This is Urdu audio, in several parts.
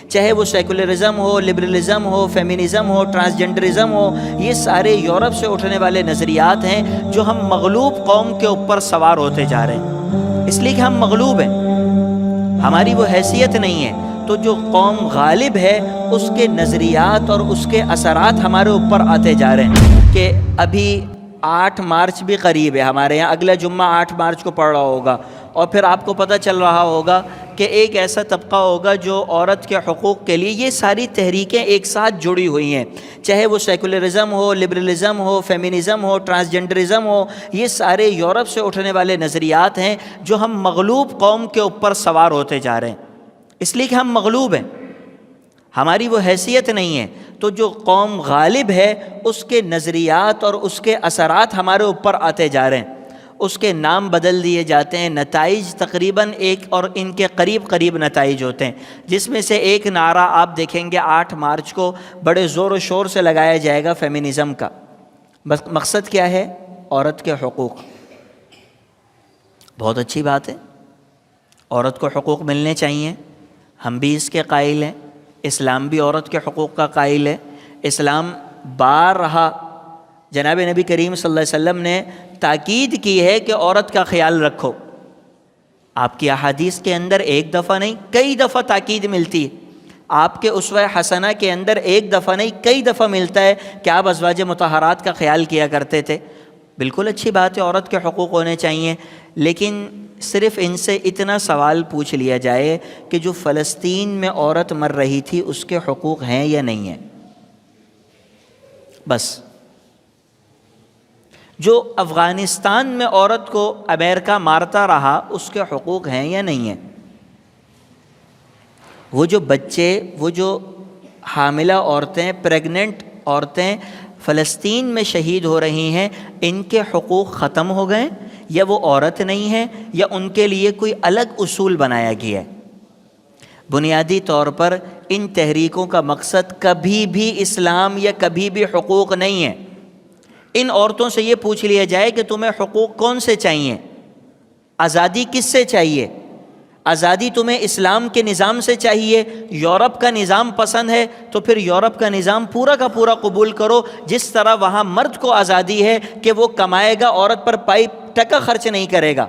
چاہے وہ سیکولرزم ہو، لبرلزم ہو، فیمنزم ہو، ٹرانسجنڈرزم ہو، یہ سارے یورپ سے اٹھنے والے نظریات ہیں جو ہم مغلوب قوم کے اوپر سوار ہوتے جا رہے ہیں، اس لیے کہ ہم مغلوب ہیں، ہماری وہ حیثیت نہیں ہے۔ تو جو قوم غالب ہے اس کے نظریات اور اس کے اثرات ہمارے اوپر آتے جا رہے ہیں کہ ابھی 8 مارچ بھی قریب ہے ہمارے یہاں، اگلا جمعہ 8 مارچ کو پڑ رہا ہوگا، اور پھر آپ کو پتہ چل رہا ہوگا کہ ایک ایسا طبقہ ہوگا جو عورت کے حقوق کے لیے، یہ ساری تحریکیں ایک ساتھ جڑی ہوئی ہیں، چاہے وہ سیکولرزم ہو، لبرلزم ہو، فیمنزم ہو، ٹرانسجنڈرزم ہو، یہ سارے یورپ سے اٹھنے والے نظریات ہیں جو ہم مغلوب قوم کے اوپر سوار ہوتے جا رہے ہیں، اس لیے کہ ہم مغلوب ہیں، ہماری وہ حیثیت نہیں ہے۔ تو جو قوم غالب ہے اس کے نظریات اور اس کے اثرات ہمارے اوپر آتے جا رہے ہیں، اس کے نام بدل دیے جاتے ہیں، نتائج تقریباً ایک اور ان کے قریب قریب نتائج ہوتے ہیں، جس میں سے ایک نعرہ آپ دیکھیں گے 8 مارچ کو بڑے زور و شور سے لگایا جائے گا فیمنزم کا۔ بس مقصد کیا ہے؟ عورت کے حقوق۔ بہت اچھی بات ہے، عورت کو حقوق ملنے چاہیے، ہم بھی اس کے قائل ہیں، اسلام بھی عورت کے حقوق کا قائل ہے۔ اسلام بارہا جناب نبی کریم صلی اللہ علیہ وسلم نے تاکید کی ہے کہ عورت کا خیال رکھو، آپ کی احادیث کے اندر ایک دفعہ نہیں کئی دفعہ تاکید ملتی ہے، آپ کے اسوہ حسنہ کے اندر ایک دفعہ نہیں کئی دفعہ ملتا ہے کہ آپ ازواج مطہرات کا خیال کیا کرتے تھے۔ بالکل اچھی بات ہے، عورت کے حقوق ہونے چاہیے، لیکن صرف ان سے اتنا سوال پوچھ لیا جائے کہ جو فلسطین میں عورت مر رہی تھی اس کے حقوق ہیں یا نہیں ہیں، بس۔ جو افغانستان میں عورت کو امریکہ مارتا رہا اس کے حقوق ہیں یا نہیں ہیں، وہ جو بچے، وہ جو حاملہ عورتیں، پریگننٹ عورتیں فلسطین میں شہید ہو رہی ہیں، ان کے حقوق ختم ہو گئے یا وہ عورت نہیں ہے یا ان کے لیے کوئی الگ اصول بنایا گیا ہے؟ بنیادی طور پر ان تحریکوں کا مقصد کبھی بھی اسلام یا کبھی بھی حقوق نہیں ہے۔ ان عورتوں سے یہ پوچھ لیا جائے کہ تمہیں حقوق کون سے چاہیے، آزادی کس سے چاہیے؟ آزادی تمہیں اسلام کے نظام سے چاہیے، یورپ کا نظام پسند ہے تو پھر یورپ کا نظام پورا کا پورا قبول کرو، جس طرح وہاں مرد کو آزادی ہے کہ وہ کمائے گا، عورت پر پائی ٹکا خرچ نہیں کرے گا۔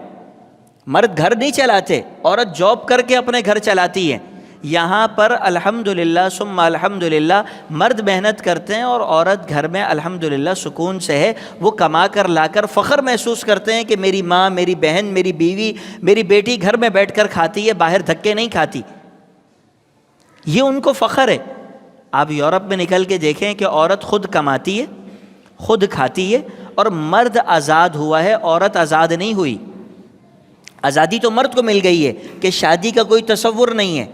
مرد گھر نہیں چلاتے، عورت جاب کر کے اپنے گھر چلاتی ہے۔ یہاں پر الحمدللہ ثم الحمدللہ مرد محنت کرتے ہیں اور عورت گھر میں الحمدللہ سکون سے ہے، وہ کما کر لا کر فخر محسوس کرتے ہیں کہ میری ماں، میری بہن، میری بیوی، میری بیٹی گھر میں بیٹھ کر کھاتی ہے، باہر دھکے نہیں کھاتی، یہ ان کو فخر ہے۔ آپ یورپ میں نکل کے دیکھیں کہ عورت خود کماتی ہے، خود کھاتی ہے، اور مرد آزاد ہوا ہے، عورت آزاد نہیں ہوئی۔ آزادی تو مرد کو مل گئی ہے کہ شادی کا کوئی تصور نہیں ہے،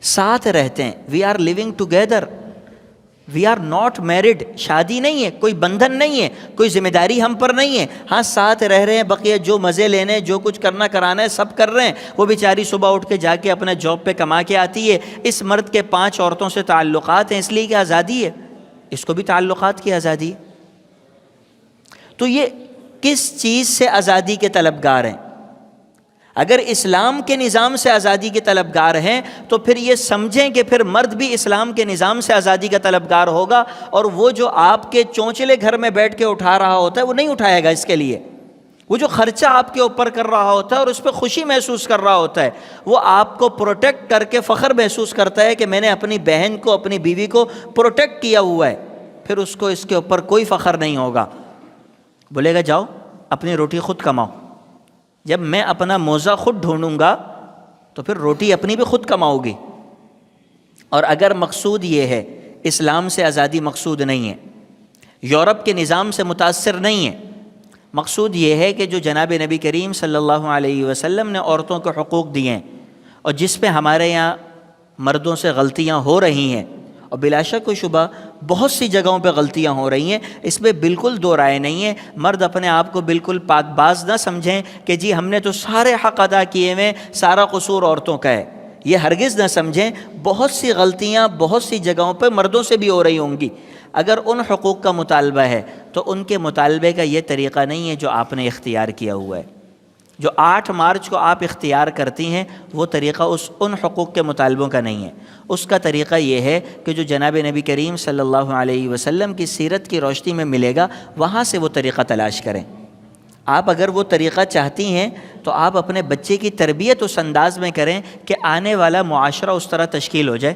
ساتھ رہتے ہیں، we are living together, we are not married, شادی نہیں ہے، کوئی بندھن نہیں ہے، کوئی ذمہ داری ہم پر نہیں ہے، ہاں ساتھ رہ رہے ہیں، بقیہ جو مزے لینے، جو کچھ کرنا کرانا ہے سب کر رہے ہیں۔ وہ بیچاری صبح اٹھ کے جا کے اپنے جاب پہ کما کے آتی ہے، اس مرد کے 5 عورتوں سے تعلقات ہیں، اس لیے کہ آزادی ہے، اس کو بھی تعلقات کی آزادی ہے۔ تو یہ کس چیز سے آزادی کے طلبگار ہیں؟ اگر اسلام کے نظام سے آزادی کے طلبگار ہیں تو پھر یہ سمجھیں کہ پھر مرد بھی اسلام کے نظام سے آزادی کا طلبگار ہوگا، اور وہ جو آپ کے چونچلے گھر میں بیٹھ کے اٹھا رہا ہوتا ہے وہ نہیں اٹھائے گا، اس کے لیے وہ جو خرچہ آپ کے اوپر کر رہا ہوتا ہے اور اس پہ خوشی محسوس کر رہا ہوتا ہے، وہ آپ کو پروٹیکٹ کر کے فخر محسوس کرتا ہے کہ میں نے اپنی بہن کو، اپنی بیوی کو پروٹیکٹ کیا ہوا ہے، پھر اس کو اس کے اوپر کوئی فخر نہیں ہوگا، بولے گا جاؤ اپنی روٹی خود کماؤ۔ جب میں اپنا موزہ خود ڈھونڈوں گا تو پھر روٹی اپنی بھی خود کماؤ گی۔ اور اگر مقصود یہ ہے، اسلام سے آزادی مقصود نہیں ہے، یورپ کے نظام سے متاثر نہیں ہے، مقصود یہ ہے کہ جو جناب نبی کریم صلی اللہ علیہ وسلم نے عورتوں کو حقوق دیے ہیں اور جس پہ ہمارے یہاں مردوں سے غلطیاں ہو رہی ہیں، اور بلا شک و شبہ بہت سی جگہوں پہ غلطیاں ہو رہی ہیں، اس میں بالکل دو رائے نہیں ہے۔ مرد اپنے آپ کو بالکل پاک باز نہ سمجھیں کہ جی ہم نے تو سارے حق ادا کیے ہوئے، سارا قصور عورتوں کا ہے، یہ ہرگز نہ سمجھیں۔ بہت سی غلطیاں بہت سی جگہوں پہ مردوں سے بھی ہو رہی ہوں گی، اگر ان حقوق کا مطالبہ ہے تو ان کے مطالبے کا یہ طریقہ نہیں ہے جو آپ نے اختیار کیا ہوا ہے۔ جو 8 مارچ کو آپ اختیار کرتی ہیں وہ طریقہ ان حقوق کے مطالبوں کا نہیں ہے. اس کا طریقہ یہ ہے کہ جو جناب نبی کریم صلی اللہ علیہ وسلم کی سیرت کی روشنی میں ملے گا وہاں سے وہ طریقہ تلاش کریں. آپ اگر وہ طریقہ چاہتی ہیں تو آپ اپنے بچے کی تربیت اس انداز میں کریں کہ آنے والا معاشرہ اس طرح تشکیل ہو جائے